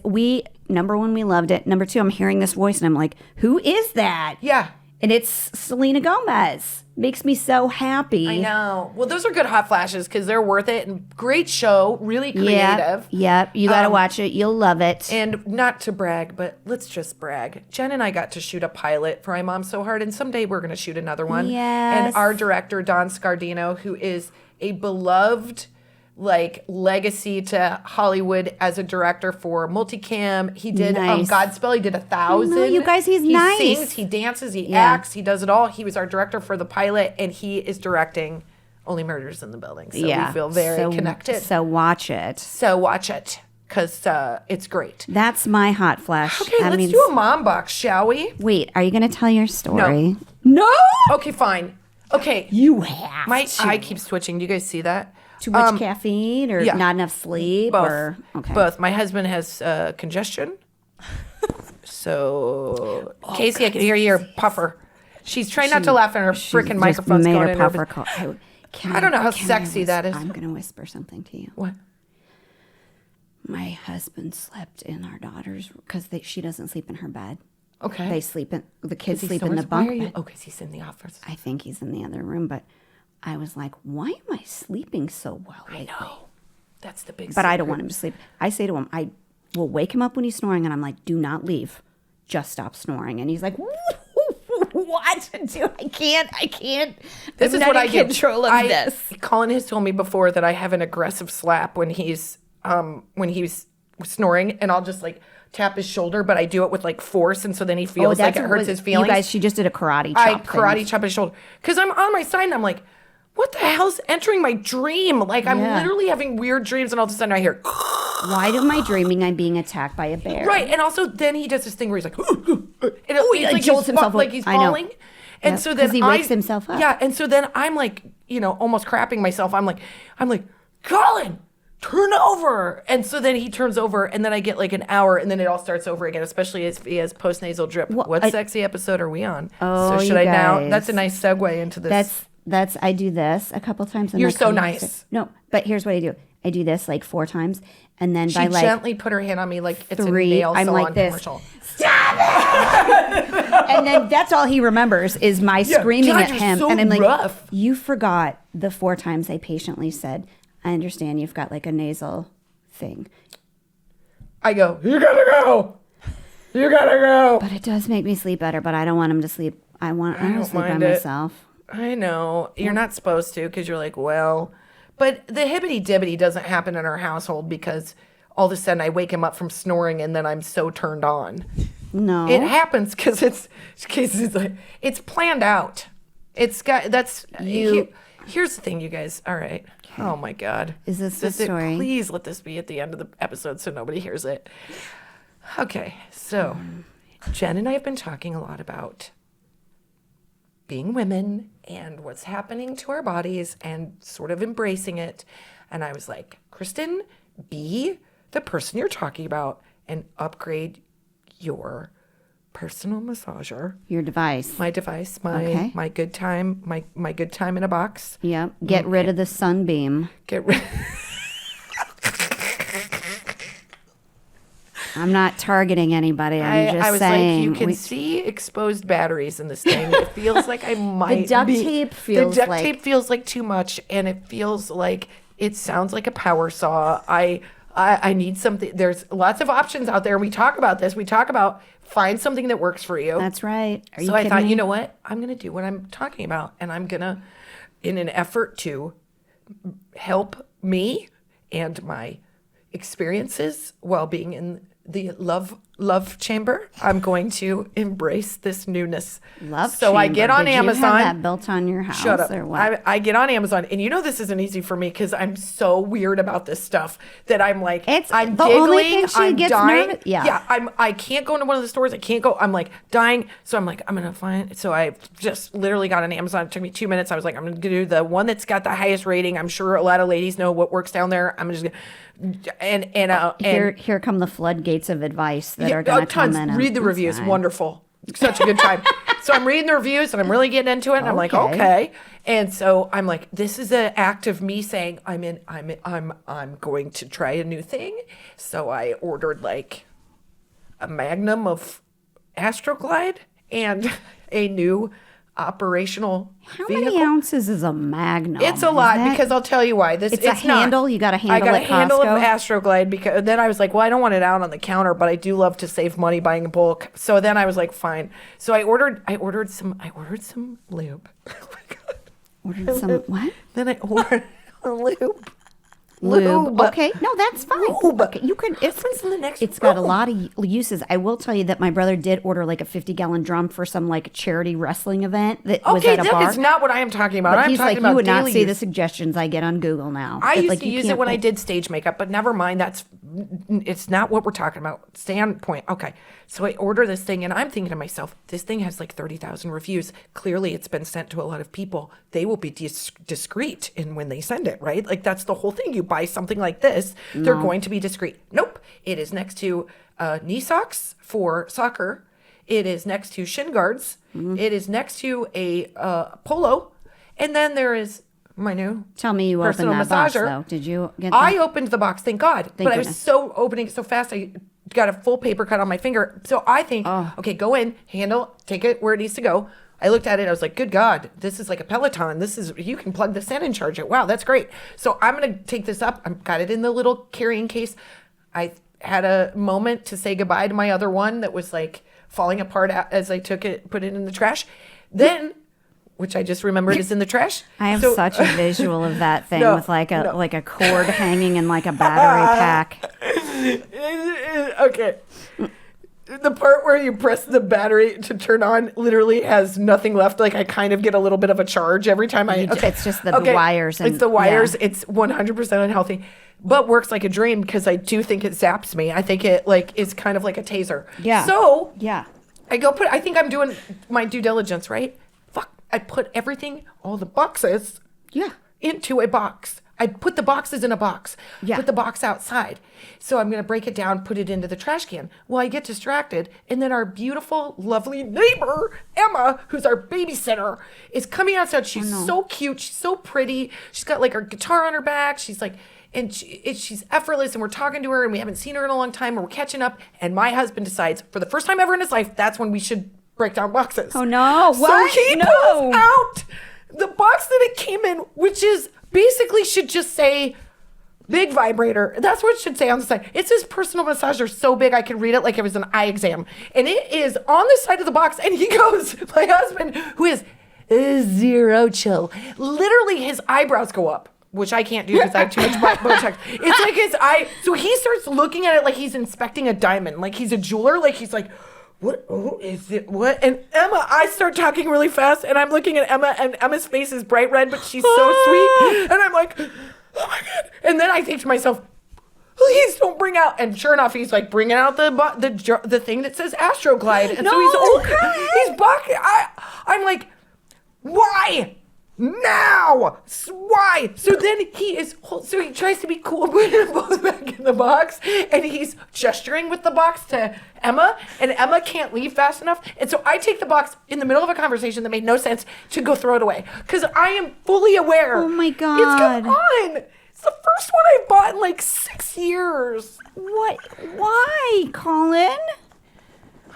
number one, we loved it. Number two, I'm hearing this voice and I'm like, who is that? Yeah. And it's Selena Gomez. Makes me so happy. I know. Well, those are good hot flashes because they're worth it. And great show. Really creative. Yep. You got to watch it. You'll love it. And not to brag, but let's just brag. Jen and I got to shoot a pilot for IMOMSOHARD, and someday we're going to shoot another one. Yes. And our director, Don Scardino, who is a beloved legacy to Hollywood as a director for multicam. He did Godspell. He did 1,000. No, you guys, he's he nice. He sings, he dances, he acts, he does it all. He was our director for the pilot, and he is directing Only Murders in the Building. So we feel very connected. So watch it. Because it's great. That's my hot flash. Okay, let's do a mom box, shall we? Wait, are you going to tell your story? No. Okay, fine. Okay. You have My eye keeps twitching. Do you guys see that? Too much caffeine or not enough sleep? Both. Okay. Both. My husband has congestion. So, Casey, I can hear your puffer. She's trying not to laugh and her freaking microphone's going in her. I don't know how sexy that is. I'm going to whisper something to you. What? My husband slept in our daughter's because she doesn't sleep in her bed. Okay. The kids sleep in the bunk bed. Oh, because he's in the office. I think he's in the other room, but I was like, why am I sleeping so well lately? I know. That's the big But secret. I don't want him to sleep. I say to him, I will wake him up when he's snoring, and I'm like, do not leave. Just stop snoring. And he's like, what? Dude, I can't. This is what I do. Control of this. Colin has told me before that I have an aggressive slap when he's snoring, and I'll just tap his shoulder, but I do it with force, and so then he feels like it hurts his feelings. You guys, she just did a karate chop. I chop his shoulder because I'm on my side, and I'm like, what the hell's entering my dream? I'm literally having weird dreams, and all of a sudden I hear. Why am I dreaming I'm being attacked by a bear? Right, and also then he does this thing where he's like, he jolts himself like he's falling. And so then he wakes himself up. Yeah, and so then I'm almost crapping myself. I'm like, Colin, turn over. And so then he turns over, and then I get an hour, and then it all starts over again, especially as he has post-nasal drip. What sexy episode are we on? Oh, so should I now? That's a nice segue into this. I do this a couple times. You're so nice. No, but here's what I do. I do this 4 times, and then she gently put her hand on me like it's 3, a nail I'm salon like this. commercial. And then that's all he remembers is my screaming at him. So and I'm like, rough. You forgot the 4 times I patiently said, I understand you've got a nasal thing. I go, you gotta go. You gotta go. But it does make me sleep better, but I don't want him to sleep. I want to sleep by myself. I know. You're not supposed to because you're like, well. But the hibbity-dibbity doesn't happen in our household because all of a sudden I wake him up from snoring and then I'm so turned on. No. It happens because it's planned out. It's got, here's the thing, you guys. All right. Okay. Oh, my God. Is this the story? Please let this be at the end of the episode so nobody hears it. Okay. So Jen and I have been talking a lot about being women and what's happening to our bodies and sort of embracing it. And I was like, Kristin, be the person you're talking about and upgrade your personal massager. Your device. My device, my good time, my good time in a box. Yep. Get rid of the sunbeam. I'm not targeting anybody. I'm just saying. I was like, you can see exposed batteries in this thing. It feels like I might. The duct tape feels like too much, and it feels like it sounds like a power saw. I need something. There's lots of options out there. We talk about this. We talk about find something that works for you. That's right. So I thought, you know what? I'm going to do what I'm talking about, and I'm going to, in an effort to help me and my experiences while being in the love chamber. I'm going to embrace this newness. So I get on Amazon. You have that built on your house? Shut up. Or what? I get on Amazon, and this isn't easy for me because I'm so weird about this stuff that I'm like, I'm the giggling, only thing she I'm gets dying. nervous. Yeah. I can't go into one of the stores. I can't go. I'm like dying. So I'm like, I'm gonna find. So I just literally got on Amazon. It took me 2 minutes. I was like, I'm gonna do the one that's got the highest rating. I'm sure a lot of ladies know what works down there. I'm just gonna. And here come the floodgates of advice that are going to come in. Read the reviews. Fine. Wonderful. Such a good time. So I'm reading the reviews and I'm really getting into it. And I'm like, okay. And so I'm like, this is an act of me saying I'm going to try a new thing. So I ordered like a magnum of Astroglide and a new operational vehicle. How many ounces is a magnum? It's a lot because I'll tell you why. It's a handle. You got a handle. I got a handle of Astroglide because then I was like, well, I don't want it out on the counter, but I do love to save money buying in bulk. So then I was like, fine. So I ordered some lube. Oh my god. Ordered some what? Then I ordered a lube. Lube. Okay, no, that's fine. Lube. Okay, you can. It's got a lot of uses. I will tell you that my brother did order like a 50-gallon drum for some like charity wrestling event that was at a bar. That is not what I am talking about. But he's like, you would not see the suggestions I get on Google now. I used to use it when I did stage makeup, but never mind. It's not what we're talking about. Stay on point. Okay. So I order this thing and I'm thinking to myself, this thing has like 30,000 reviews. Clearly it's been sent to a lot of people. They will be discreet in when they send it, right? Like that's the whole thing. You buy something like this, they're going to be discreet. Nope. It is next to knee socks for soccer. It is next to shin guards. Mm-hmm. It is next to a polo. And then there is my new Tell me you opened that massager. Box, though. Did you get that? I opened the box, thank God. But I was opening it so fast, I got a full paper cut on my finger. So I think, okay, go in, handle, take it where it needs to go. I looked at it, I was like, good God, this is like a Peloton. You can plug this in and charge it. Wow, that's great. So I'm going to take this up. I've got it in the little carrying case. I had a moment to say goodbye to my other one that was like falling apart as I put it in the trash. Then, which I just remembered is in the trash. I have such a visual of that thing with like a cord hanging in like a battery pack. Okay. The part where you press the battery to turn on literally has nothing left. Like I kind of get a little bit of a charge every time It's just the wires. It's the wires. Yeah. It's 100% unhealthy, but works like a dream because I do think it zaps me. I think it like is kind of like a taser. Yeah. So yeah, I think I'm doing my due diligence, right? Fuck. I put everything, all the boxes, into a box. I put the boxes in a box, put the box outside. So I'm going to break it down, put it into the trash can. Well, I get distracted. And then our beautiful, lovely neighbor, Emma, who's our babysitter, is coming outside. She's so cute. She's so pretty. She's got like her guitar on her back. She's like, and she's effortless. And we're talking to her and we haven't seen her in a long time. And we're catching up. And my husband decides for the first time ever in his life, that's when we should break down boxes. Oh, no. What? So he pulls out the box that it came in, which is basically should just say big vibrator. That's what it should say on the side. It says personal massager so big I could read it like it was an eye exam. And it is on the side of the box. And he goes, my husband, who is zero chill, literally his eyebrows go up, which I can't do because I have too much Botox. It's like his eye. So he starts looking at it like he's inspecting a diamond, like he's a jeweler, like he's like, what? Oh, is it? What? And Emma, I start talking really fast, and I'm looking at Emma, and Emma's face is bright red, but she's so sweet. And I'm like, oh my God. And then I think to myself, please don't bring out. And sure enough, he's like bringing out the thing that says Astroglide. And so he's bucking. I'm like, why? Now! Why? So then he tries to be cool, putting them both back in the box, and he's gesturing with the box to Emma, and Emma can't leave fast enough. And so I take the box in the middle of a conversation that made no sense to go throw it away because I am fully aware. Oh my God. It's gone. It's the first one I bought in like 6 years. What? Why, Colin?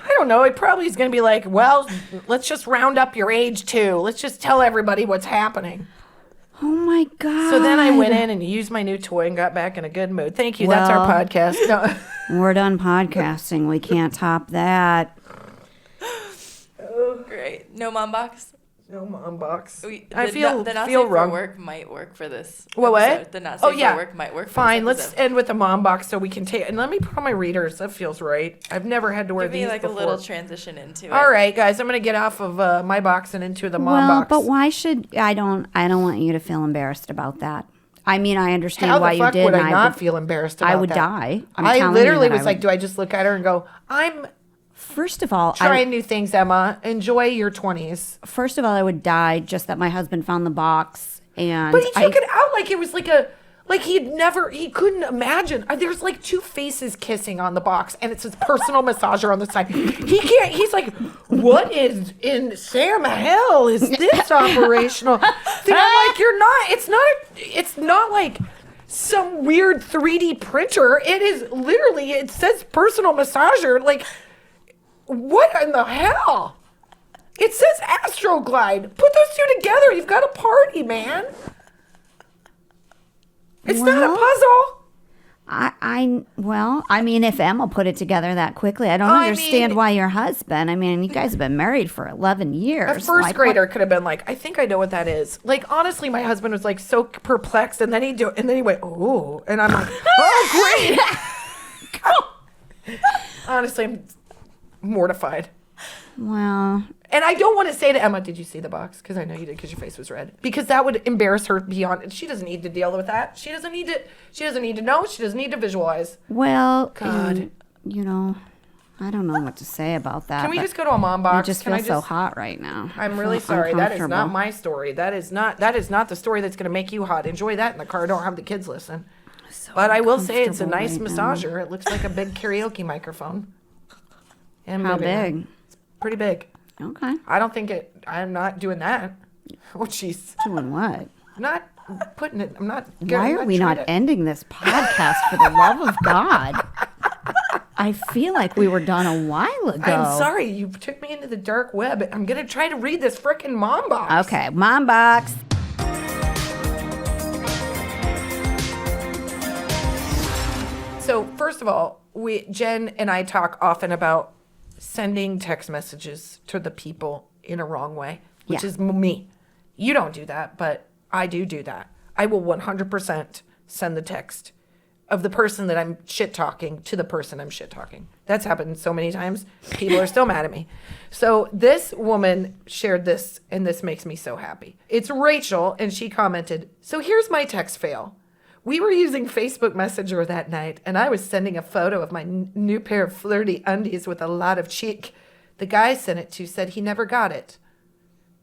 I don't know. It probably is going to be like, well, let's just round up your age too. Let's just tell everybody what's happening. Oh my God. So then I went in and used my new toy and got back in a good mood. Thank you. That's our podcast. No. We're done podcasting. We can't top that. Great. No mom box? No mom box. I feel the not safe wrong. For work might work for this. What? The not safe for work might work. Fine. Let's end with the mom box so we can take. And let me put on my readers. That feels right. I've never had to wear these before. Give me like a little transition into it. All right, guys. I'm gonna get off of my box and into the mom box. But why should I don't want you to feel embarrassed about that. I mean, I understand why you did. How the fuck would I not feel embarrassed about that? I would die. I literally was like, do I just look at her and go, I'm. First of all, trying new things, Emma. Enjoy your 20s. First of all, I would die just that my husband found the box and. But he took it out like it was like he couldn't imagine. There's like two faces kissing on the box, and it's his personal massager on the side. He can't. He's like, what is in Sam hell is this operational thing? I'm like, you're not. It's not like some weird 3D printer. It is literally. It says personal massager. Like. What in the hell? It says Astroglide. Put those two together. You've got a party, man. It's not a puzzle. I mean, if Emma put it together that quickly, I don't understand why your husband. I mean, you guys have been married for 11 years. A first grader could have been like, I think I know what that is. Like, honestly, my husband was like so perplexed, and then he went, oh, and I'm like, oh, great. Honestly, I'm mortified. Well, and I don't want to say to Emma, did you see the box? Because I know you did, because your face was red. Because that would embarrass her beyond. She doesn't need to deal with that. She doesn't need to know. She doesn't need to visualize. Well, God, I don't know what to say about that. Can we just go to a mom box? I just feel so hot right now. I'm really sorry. That is not my story. That is not the story that's going to make you hot. Enjoy that in the car. Don't have the kids listen. But I will say it's a nice massager. It looks like a big karaoke microphone. And how big? It's pretty big. Okay. I don't think it. I'm not doing that. Oh, jeez. Doing what? I'm not putting it. I'm not. Why are we not ending this podcast for the love of God? I feel like we were done a while ago. I'm sorry. You took me into the dark web. I'm going to try to read this frickin' mom box. Okay. Mom box. So, first of all, Jen and I talk often about sending text messages to the people in a wrong way, which is me. You don't do that, but I do that. I will 100% send the text of the person that I'm shit-talking to the person I'm shit-talking. That's happened so many times. People are still mad at me. So this woman shared this, and this makes me so happy. It's Rachel, and she commented, so here's my text fail. We were using Facebook Messenger that night, and I was sending a photo of my new pair of flirty undies with a lot of cheek. The guy I sent it to said he never got it.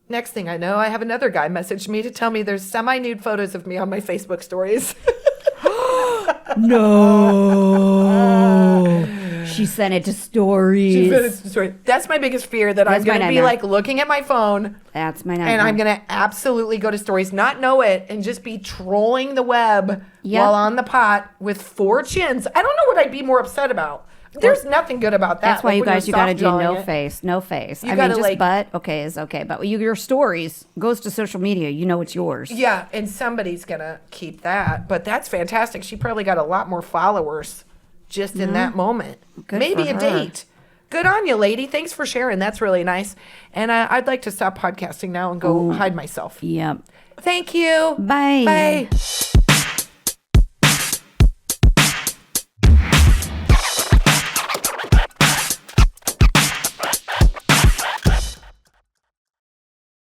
Next thing I know, I have another guy message me to tell me there's semi-nude photos of me on my Facebook stories. No. She sent it to stories. That's my biggest fear, that I'm going to be like looking at my phone. That's my nightmare. And I'm going to absolutely go to stories, not know it, and just be trolling the web while on the pot with 4 chins. I don't know what I'd be more upset about. There's nothing good about that. That's why you got to do no face. I mean, just butt, okay, is okay. But your stories goes to social media. You know it's yours. Yeah, and somebody's going to keep that. But that's fantastic. She probably got a lot more followers just in that moment. Good Maybe for a her. date. Good on you, lady. Thanks for sharing. That's really nice. And I'd like to stop podcasting now and go hide myself. Yep. Thank you. Bye. Bye.